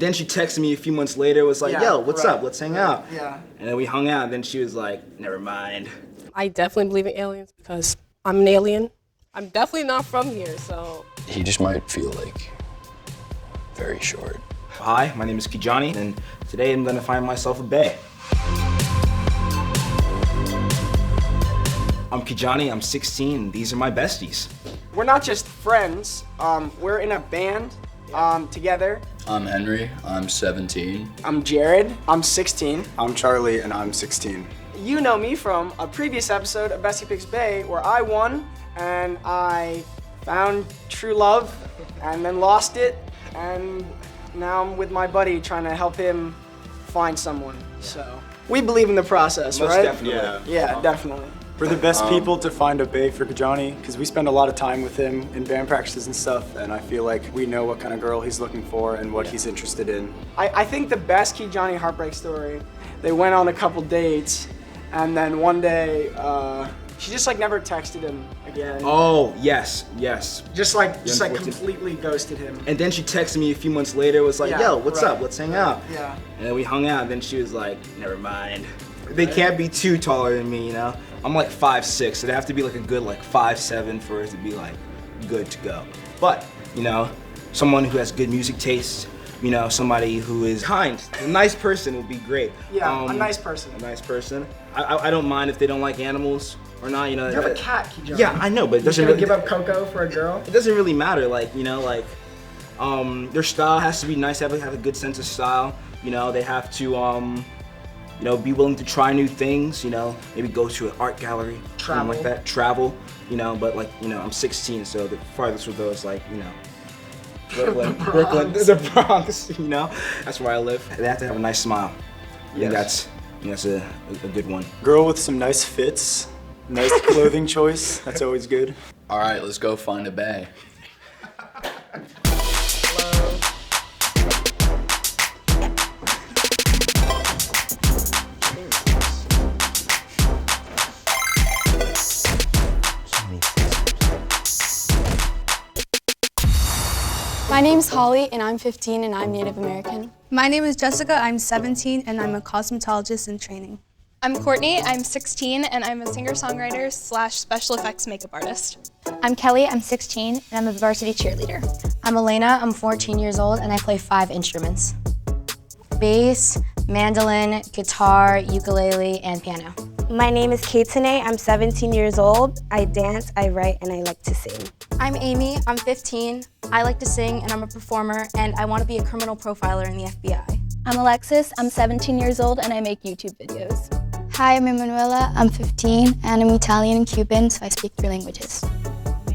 Then she texted me a few months later, was like, yo, what's up? Let's hang out. Yeah. And then we hung out, and then she was like, never mind. I definitely believe in aliens because I'm an alien. I'm definitely not from here, so. He just might feel like very short. Hi, my name is Kijani, and today I'm gonna find myself a bae. I'm Kijani, I'm 16, and these are my besties. We're not just friends, we're in a band together. I'm Henry, I'm 17. I'm Jared, I'm 16. I'm Charlie, and I'm 16. You know me from a previous episode of Bestie Picks Bae where I won and I found true love and then lost it, and now I'm with my buddy trying to help him find someone. So we believe in the process, Most right? definitely. Yeah, definitely. We're the best people to find a bae for Kijani because we spend a lot of time with him in band practices and stuff, and I feel like we know what kind of girl he's looking for and what he's interested in. I think the best Kijani heartbreak story, they went on a couple dates, and then one day, she just like never texted him again. Oh, yes. Just like completely ghosted him. And then she texted me a few months later, was like, yo, what's up? Let's hang out. Yeah. And then we hung out, and then she was like, never mind. They can't be too taller than me, you know? I'm like 5'6", so they have to be like a good like 5'7" for it to be like good to go. But, you know, someone who has good music taste, you know, somebody who is kind, a nice person would be great. Yeah, a nice person. A nice person. I don't mind if they don't like animals or not, you know. You have a cat, Kijani. Yeah, I know, but it doesn't You're really gonna give up Coco for a girl? It doesn't really matter, like, you know, like, their style has to be nice, have a good sense of style. You know, they have to, you know, be willing to try new things, you know, maybe go to an art gallery, something like that, travel, you know, but like, you know, I'm 16, so the farthest of those, like, you know, Brooklyn, the Bronx, you know, that's where I live. They have to have a nice smile. I think that's a good one. Girl with some nice fits, nice clothing choice, that's always good. All right, let's go find a bae. My name's Holly, and I'm 15, and I'm Native American. My name is Jessica, I'm 17, and I'm a cosmetologist in training. I'm Courtney, I'm 16, and I'm a singer-songwriter / special effects makeup artist. I'm Kelly, I'm 16, and I'm a varsity cheerleader. I'm Elena, I'm 14 years old, and I play 5 instruments: bass, mandolin, guitar, ukulele, and piano. My name is Kijani, I'm 17 years old. I dance, I write, and I like to sing. I'm Amy, I'm 15. I like to sing, and I'm a performer, and I want to be a criminal profiler in the FBI. I'm Alexis, I'm 17 years old, and I make YouTube videos. Hi, I'm Emanuela, I'm 15, and I'm Italian and Cuban, so I speak 3 languages.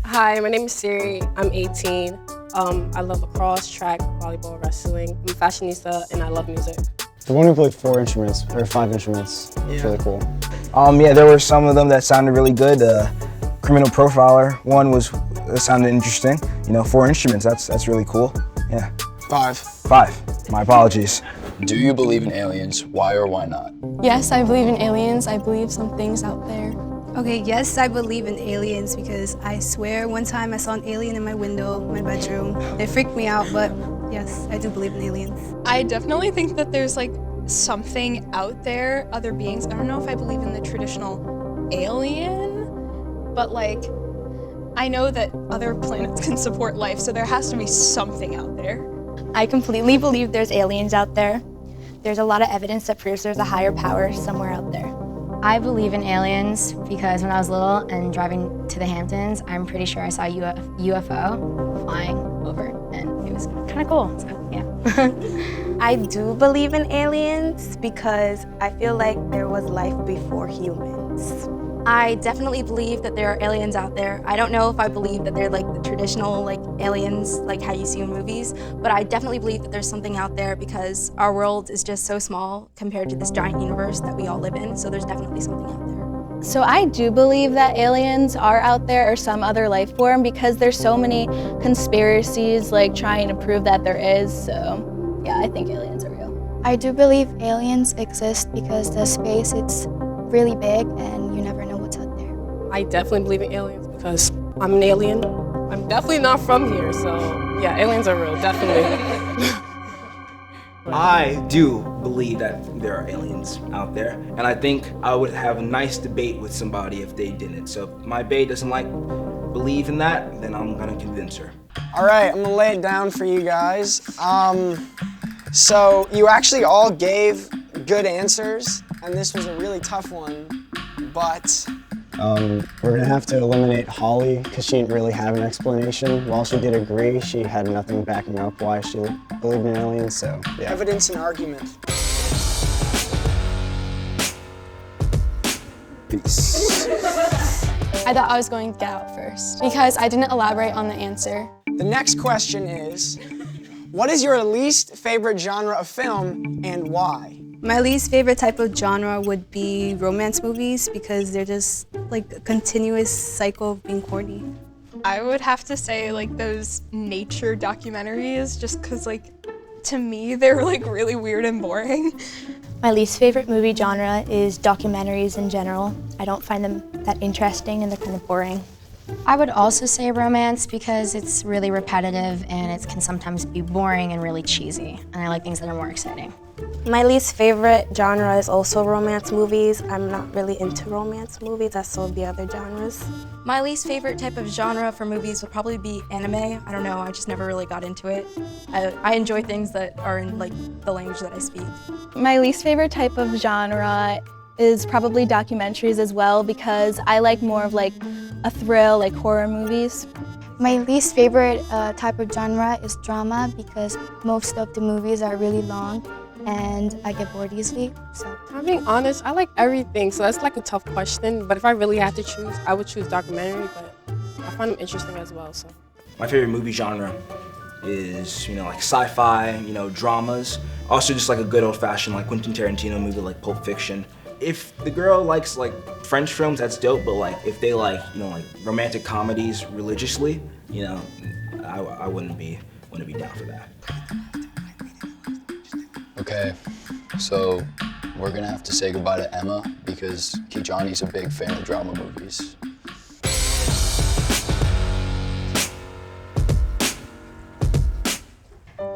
Hi, my name is Siri, I'm 18. I love lacrosse, track, volleyball, wrestling. I'm a fashionista, and I love music. The one who played 4 instruments, or 5 instruments, it's really cool. Yeah, there were some of them that sounded really good. Criminal profiler, one that sounded interesting. You know, 4 instruments, that's really cool. Yeah. 5. My apologies. Do you believe in aliens? Why or why not? Yes, I believe in aliens. I believe some things out there. Okay, yes, I believe in aliens because I swear one time I saw an alien in my window, my bedroom. It freaked me out, but yes, I do believe in aliens. I definitely think that there's like something out there, other beings. I don't know if I believe in the traditional alien, but like, I know that other planets can support life, so there has to be something out there. I completely believe there's aliens out there. There's a lot of evidence that proves there's a higher power somewhere out there. I believe in aliens because when I was little and driving to the Hamptons, I'm pretty sure I saw a UFO flying over, and it was kind of cool, so yeah. I do believe in aliens because I feel like there was life before humans. I definitely believe that there are aliens out there. I don't know if I believe that they're like the traditional like aliens like how you see in movies, but I definitely believe that there's something out there because our world is just so small compared to this giant universe that we all live in, so there's definitely something out there. So I do believe that aliens are out there or some other life form because there's so many conspiracies like trying to prove that there is, so yeah, I think aliens are real. I do believe aliens exist because the space, it's really big and you never know what's out there. I definitely believe in aliens because I'm an alien. I'm definitely not from here, so yeah, aliens are real, definitely. I do believe that there are aliens out there, and I think I would have a nice debate with somebody if they didn't. So if my bae doesn't believe in that, then I'm gonna convince her. All right, I'm gonna lay it down for you guys. So you actually all gave good answers, and this was a really tough one, but We're gonna have to eliminate Holly because she didn't really have an explanation. While she did agree, she had nothing backing up why she believed in aliens, so yeah. evidence and argument. Peace. I thought I was going to get out first because I didn't elaborate on the answer. The next question is, what is your least favorite genre of film and why? My least favorite type of genre would be romance movies because they're just like a continuous cycle of being corny. I would have to say like those nature documentaries just because like to me they're like really weird and boring. My least favorite movie genre is documentaries in general. I don't find them that interesting and they're kind of boring. I would also say romance because it's really repetitive and it can sometimes be boring and really cheesy. And I like things that are more exciting. My least favorite genre is also romance movies. I'm not really into romance movies, that's all the other genres. My least favorite type of genre for movies would probably be anime. I don't know, I just never really got into it. I enjoy things that are in like the language that I speak. My least favorite type of genre is probably documentaries as well because I like more of like a thrill, like horror movies. My least favorite type of genre is drama because most of the movies are really long and I get bored easily. So I'm being honest, I like everything, so that's like a tough question. But if I really had to choose, I would choose documentary, but I find them interesting as well. So My favorite movie genre is, like sci-fi, dramas. Also just like a good old-fashioned like Quentin Tarantino movie like Pulp Fiction. If the girl likes like French films, that's dope, but like if they like, like romantic comedies religiously, I wouldn't be down for that. Okay, so we're gonna have to say goodbye to Emma because Kijani's a big fan of drama movies.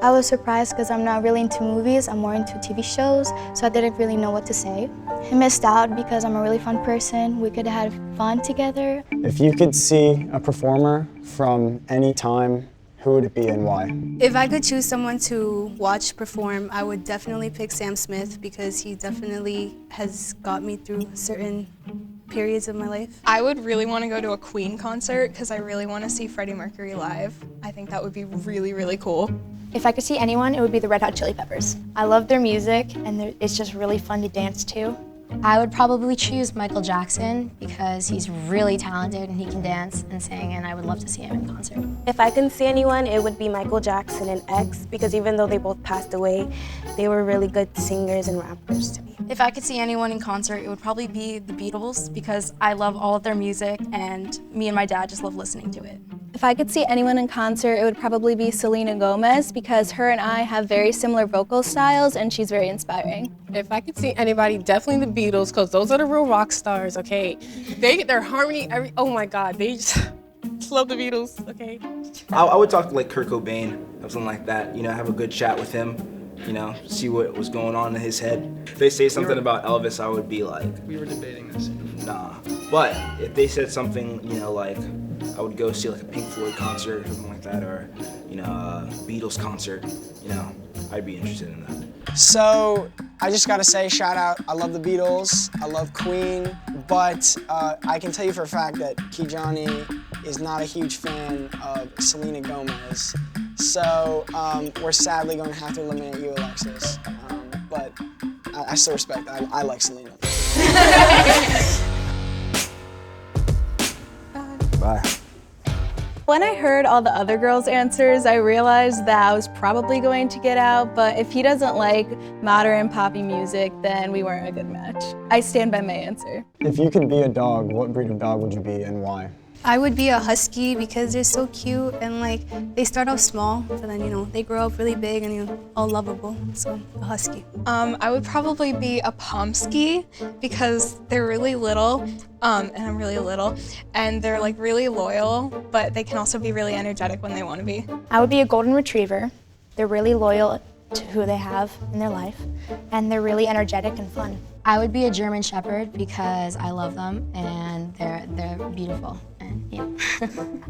I was surprised because I'm not really into movies, I'm more into TV shows, so I didn't really know what to say. I missed out because I'm a really fun person. We could have had fun together. If you could see a performer from any time, who would it be and why? If I could choose someone to watch perform, I would definitely pick Sam Smith because he definitely has got me through certain periods of my life. I would really want to go to a Queen concert because I really want to see Freddie Mercury live. I think that would be really, really cool. If I could see anyone, it would be the Red Hot Chili Peppers. I love their music and it's just really fun to dance to. I would probably choose Michael Jackson because he's really talented and he can dance and sing, and I would love to see him in concert. If I can see anyone, it would be Michael Jackson and X, because even though they both passed away, they were really good singers and rappers to me. If I could see anyone in concert, it would probably be the Beatles because I love all of their music and me and my dad just love listening to it. If I could see anyone in concert, it would probably be Selena Gomez because her and I have very similar vocal styles and she's very inspiring. if I could see anybody, definitely the Beatles, because those are the real rock stars, okay? Their harmony, oh my God, they just love the Beatles, okay? I would talk to like Kurt Cobain or something like that, have a good chat with him, see what was going on in his head. If they say something about Elvis, I would be like, We were debating this. nah. But if they said something, like I would go see like a Pink Floyd concert or something like that, or a Beatles concert, I'd be interested in that. So I just gotta say, shout out, I love the Beatles, I love Queen, but I can tell you for a fact that Kijani is not a huge fan of Selena Gomez. So we're sadly going to have to eliminate you, Alexis. But I still respect that. I like Selena. Bye. When I heard all the other girls' answers, I realized that I was probably going to get out, but if he doesn't like modern poppy music, then we weren't a good match. I stand by my answer. If you could be a dog, what breed of dog would you be and why? I would be a husky because they're so cute and they start off small, but then they grow up really big and all lovable. So a husky. I would probably be a pomsky because they're really little, and I'm really little, and they're really loyal, but they can also be really energetic when they want to be. I would be a golden retriever. They're really loyal to who they have in their life, and they're really energetic and fun. I would be a German Shepherd because I love them and they're beautiful. And yeah.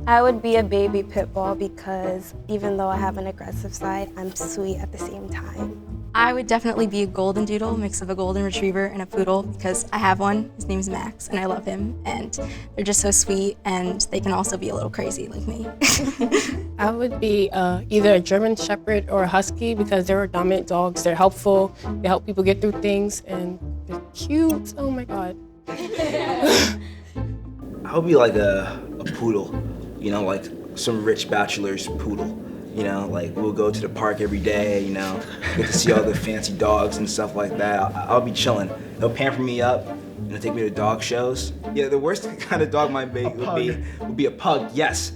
I would be a baby pit bull because even though I have an aggressive side, I'm sweet at the same time. I would definitely be a golden doodle, mix of a golden retriever and a poodle, because I have one. His name's Max, and I love him. And they're just so sweet, and they can also be a little crazy like me. I would be either a German Shepherd or a Husky because they're dominant dogs. They're helpful. They help people get through things, and they're cute. Oh my God. I would be like a poodle, you know, like some rich bachelor's poodle. You know, like we'll go to the park every day, you know, get to see all the fancy dogs and stuff like that. I'll be chilling. They'll pamper me up, you know, take me to dog shows. Yeah, the worst kind of dog would be a pug. Yes,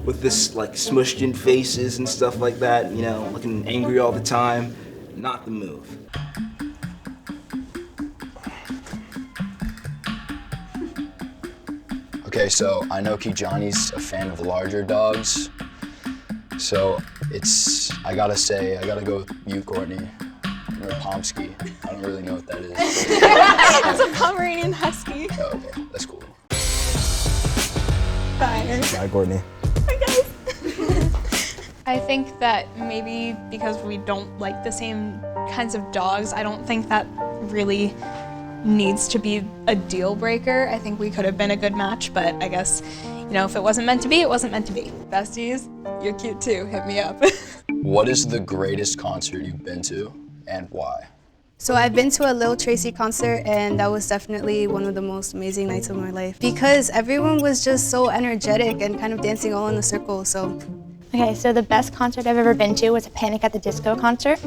with this like smushed in faces and stuff like that, you know, looking angry all the time. Not the move. Okay, so I know Kijani's a fan of larger dogs. So I gotta go with you, Courtney, or Pomsky. I don't really know what that is. It's a Pomeranian Husky. Oh, okay, that's cool. Bye. Bye, Courtney. I think that maybe because we don't like the same kinds of dogs, I don't think that really needs to be a deal breaker. I think we could have been a good match, but I guess, you know, if it wasn't meant to be, it wasn't meant to be. Besties, you're cute too, hit me up. What is the greatest concert you've been to and why? So I've been to a Lil Tracy concert, and that was definitely one of the most amazing nights of my life because everyone was just so energetic and kind of dancing all in a circle, so. Okay, so the best concert I've ever been to was a Panic at the Disco concert.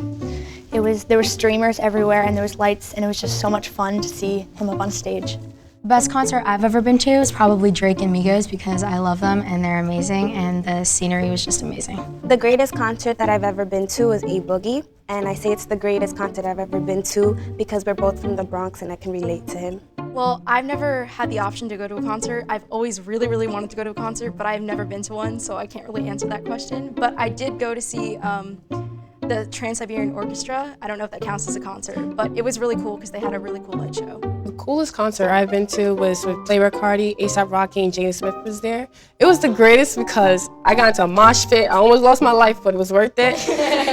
There were streamers everywhere and there was lights, and it was just so much fun to see him up on stage. The best concert I've ever been to is probably Drake and Migos because I love them and they're amazing and the scenery was just amazing. The greatest concert that I've ever been to was A Boogie, and I say it's the greatest concert I've ever been to because we're both from the Bronx and I can relate to him. Well, I've never had the option to go to a concert. I've always really, really wanted to go to a concert, but I've never been to one, so I can't really answer that question. But I did go to see the Trans-Siberian Orchestra. I don't know if that counts as a concert, but it was really cool because they had a really cool light show. The coolest concert I've been to was with Playboi Carti, A$AP Rocky, and Jaden Smith was there. It was the greatest because I got into a mosh pit. I almost lost my life, but it was worth it.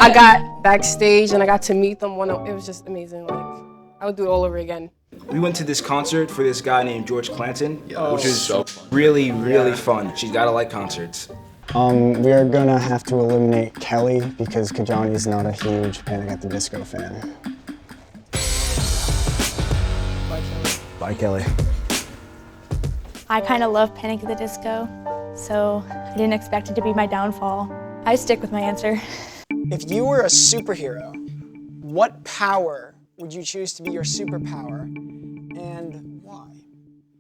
I got backstage and I got to meet them. It was just amazing. Like, I would do it all over again. We went to this concert for this guy named George Clanton, which was so really fun. She's gotta like concerts. We are gonna have to eliminate Kelly because Kijani's not a huge Panic at the Disco fan. Bye, Kelly. I kind of love Panic at the Disco, so I didn't expect it to be my downfall. I stick with my answer. If you were a superhero, what power would you choose to be your superpower, and why?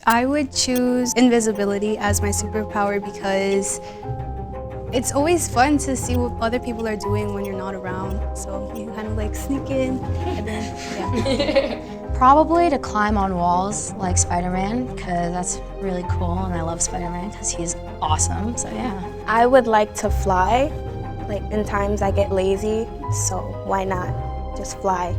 I would choose invisibility as my superpower because it's always fun to see what other people are doing when you're not around. So you kind of like sneak in and then, yeah. Probably to climb on walls like Spider-Man because that's really cool and I love Spider-Man because he's awesome, so yeah. I would like to fly. Like in times I get lazy, so why not just fly?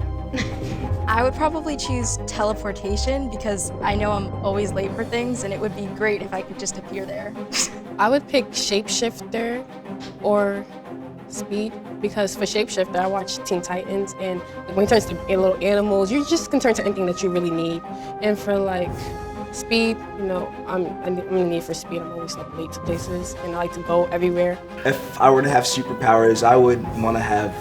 I would probably choose teleportation because I know I'm always late for things and it would be great if I could just appear there. I would pick shapeshifter or speed because for shapeshifter I watch Teen Titans and when it turns to little animals, you just can turn to anything that you really need. And for like speed, you know, I'm in the need for speed. I'm always like late to places and I like to go everywhere. If I were to have superpowers, I would want to have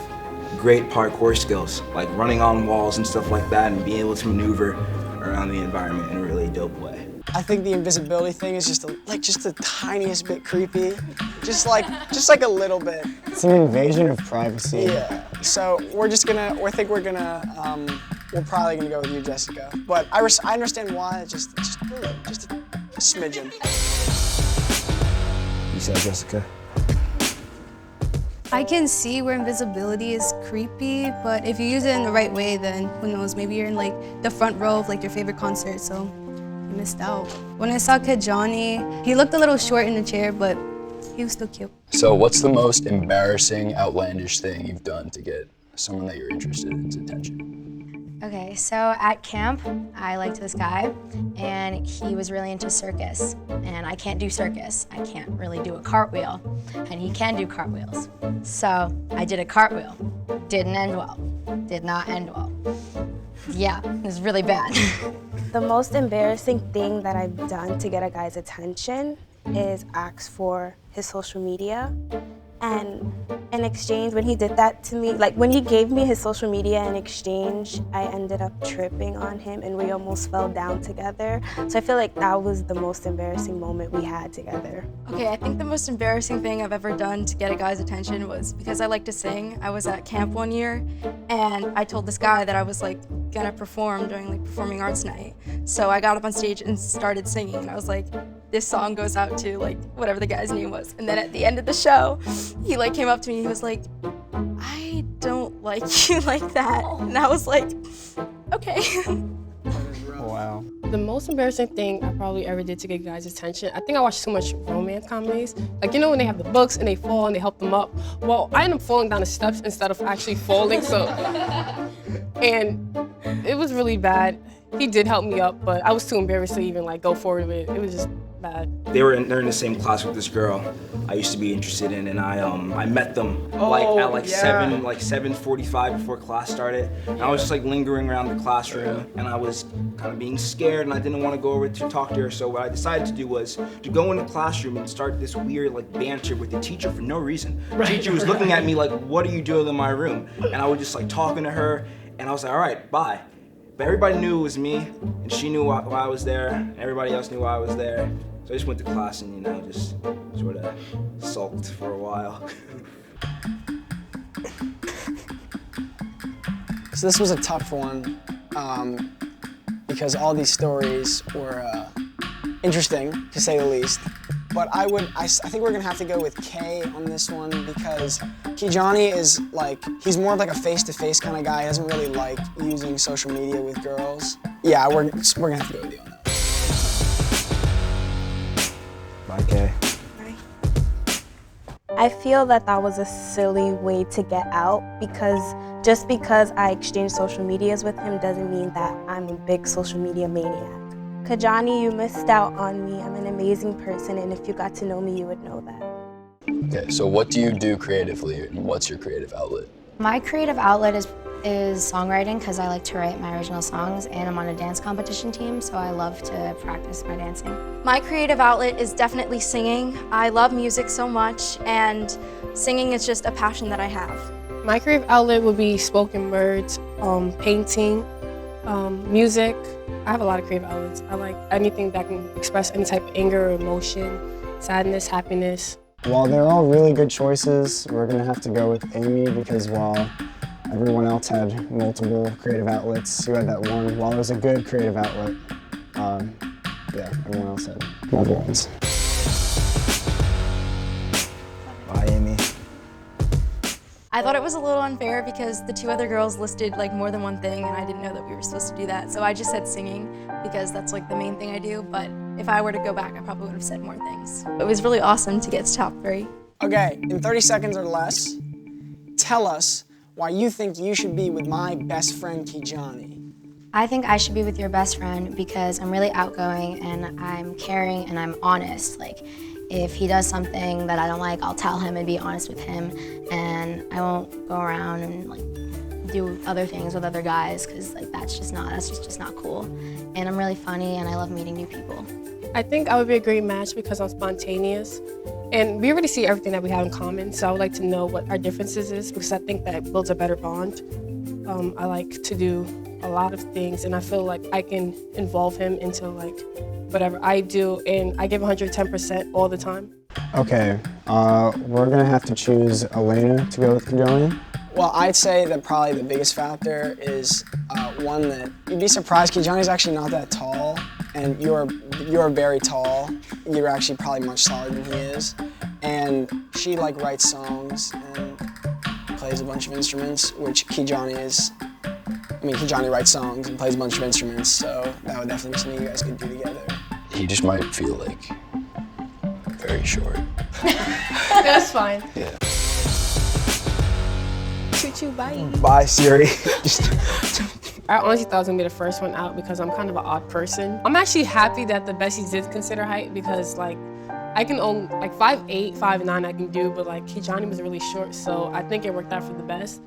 great parkour skills, like running on walls and stuff like that and being able to maneuver around the environment in a really dope way. I think the invisibility thing is just the tiniest bit creepy, just like a little bit. It's an invasion of privacy. Yeah. So we're probably gonna go with you, Jessica. But I understand why. Just a smidgen. You said Jessica. I can see where invisibility is creepy, but if you use it in the right way, then who knows, maybe you're in like the front row of like your favorite concert, so you missed out. When I saw Kijani, he looked a little short in the chair, but he was still cute. So what's the most embarrassing, outlandish thing you've done to get someone that you're interested in's attention? Okay, so at camp, I liked this guy, and he was really into circus, and I can't do circus. I can't really do a cartwheel, and he can do cartwheels. So I did a cartwheel. Didn't end well. Did not end well. Yeah, it was really bad. The most embarrassing thing that I've done to get a guy's attention is ask for his social media. And in exchange, when he did that to me, like when he gave me his social media in exchange, I ended up tripping on him and we almost fell down together. So I feel like that was the most embarrassing moment we had together. Okay, I think the most embarrassing thing I've ever done to get a guy's attention was because I like to sing. I was at camp one year and I told this guy that I was like gonna perform during like performing arts night. So I got up on stage and started singing and I was like, this song goes out to like whatever the guy's name was. And then at the end of the show, he like came up to me and he was like, I don't like you like that. And I was like, okay. Wow. The most embarrassing thing I probably ever did to get guys' attention, I think I watched too much romance comedies. Like, you know when they have the books and they fall and they help them up? Well, I ended up falling down the steps instead of actually falling, so. And it was really bad. He did help me up, but I was too embarrassed to even like go forward with it. It was just bad. They're in the same class with this girl I used to be interested in, and I met them at 7:45 before class started. And I was just like lingering around the classroom, and I was kind of being scared, and I didn't want to go over to talk to her. So what I decided to do was to go in the classroom and start this weird like banter with the teacher for no reason. The teacher was looking at me like, "What are you doing in my room?" And I was just like talking to her, and I was like, "All right, bye." But everybody knew it was me, and she knew why I was there, and everybody else knew why I was there. So I just went to class and, just sort of sulked for a while. So this was a tough one because all these stories were interesting, to say the least. But I think we're gonna have to go with K on this one because Kijani is like, he's more of like a face-to-face kind of guy. He doesn't really like using social media with girls. Yeah, we're gonna have to go with you on that. Bye, K. I feel that that was a silly way to get out because just because I exchanged social medias with him doesn't mean that I'm a big social media maniac. Kijani, you missed out on me. I'm an amazing person, and if you got to know me, you would know that. Okay, so what do you do creatively, and what's your creative outlet? My creative outlet is songwriting because I like to write my original songs, and I'm on a dance competition team, so I love to practice my dancing. My creative outlet is definitely singing. I love music so much, and singing is just a passion that I have. My creative outlet would be spoken words, painting, music. I have a lot of creative outlets. I like anything that can express any type of anger or emotion, sadness, happiness. While they're all really good choices, we're gonna have to go with Amy because while everyone else had multiple creative outlets, you had that one. While it was a good creative outlet, yeah, everyone else had multiple ones. Bye, Amy. I thought it was a little unfair because the two other girls listed like more than one thing and I didn't know that we were supposed to do that. So I just said singing because that's like the main thing I do. But if I were to go back, I probably would have said more things. It was really awesome to get to top 3. Okay, in 30 seconds or less, tell us why you think you should be with my best friend, Kijani. I think I should be with your best friend because I'm really outgoing and I'm caring and I'm honest. Like, if he does something that I don't like, I'll tell him and be honest with him, and I won't go around and like do other things with other guys because like that's just not cool. And I'm really funny and I love meeting new people. I think I would be a great match because I'm spontaneous, and we already see everything that we have in common. So I would like to know what our differences is because I think that builds a better bond. I like to do a lot of things, and I feel like I can involve him into like whatever I do, and I give 110% all the time. Okay, we're gonna have to choose Elena to go with Kijani. Well, I'd say that probably the biggest factor is one that you'd be surprised. Kijani's actually not that tall, and you're very tall. You're actually probably much taller than he is, and she like writes songs and plays a bunch of instruments, which Kijani is. I mean, Kijani writes songs and plays a bunch of instruments, so that would definitely be something you guys could do together. He just might feel like very short. That's fine. Yeah. hate you. Bye. Bye, Siri. I honestly thought I was gonna be the first one out because I'm kind of an odd person. I'm actually happy that the besties did consider height because like I can own like 5'8", 5'9" I can do, but like Kijani was really short, so I think it worked out for the best.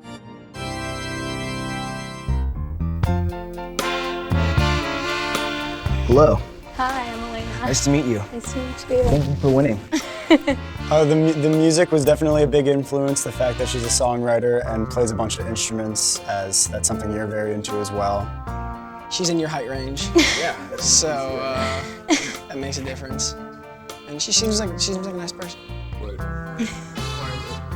Hello. Hi, I'm Elena. Nice to meet you. Nice to meet you. Thank you for winning. The music was definitely a big influence. The fact that she's a songwriter and plays a bunch of instruments, as that's something you're very into as well. She's in your height range. Yeah. So that makes a difference. And she seems like a nice person.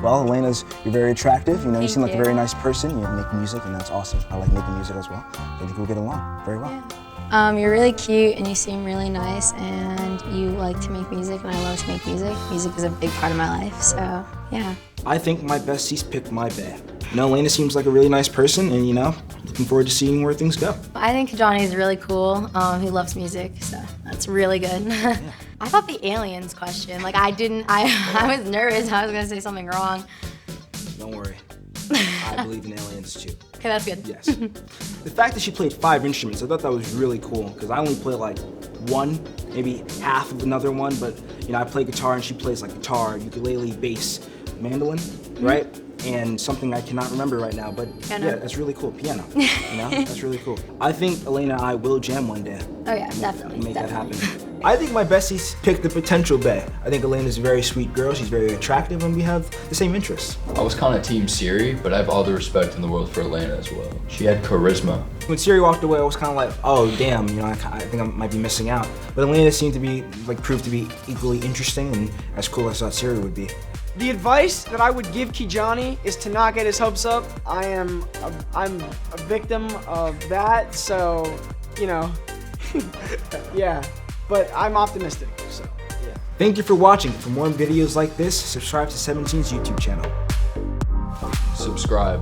Well, Elena's, you're very attractive. You know, you Thank seem like you. a very nice person. You make music, and that's awesome. I like making music as well. So I think we'll get along very well. You're really cute and you seem really nice and you like to make music and I love to make music. Music is a big part of my life, so yeah. I think my besties picked my bae. You know, Elena seems like a really nice person, and you know, looking forward to seeing where things go. I think Kijani is really cool. He loves music, so that's really good. I thought the aliens question, like I was nervous I was gonna say something wrong. Don't worry. I believe in aliens too. Okay, that's good. Yes. The fact that she played 5 instruments, I thought that was really cool because I only play like one, maybe half of another one, but you know, I play guitar and she plays like guitar, ukulele, bass, mandolin, right? And something I cannot remember right now, but Piano. yeah, that's really cool. Piano, you know, that's really cool. I think Elena and I will jam one day. Oh yeah, definitely. Make that happen. I think my besties picked the potential bae. I think Elena's a very sweet girl. She's very attractive, and we have the same interests. I was kind of team Siri, but I have all the respect in the world for Elena as well. She had charisma. When Siri walked away, I was kind of like, oh damn, you know, I think I might be missing out. But Elena seemed to be proved to be equally interesting and as cool as I thought Siri would be. The advice that I would give Kijani is to not get his hopes up. I'm a victim of that, so, you know, yeah. But I'm optimistic, so, yeah. Thank you for watching. For more videos like this, subscribe to 17's YouTube channel. Subscribe.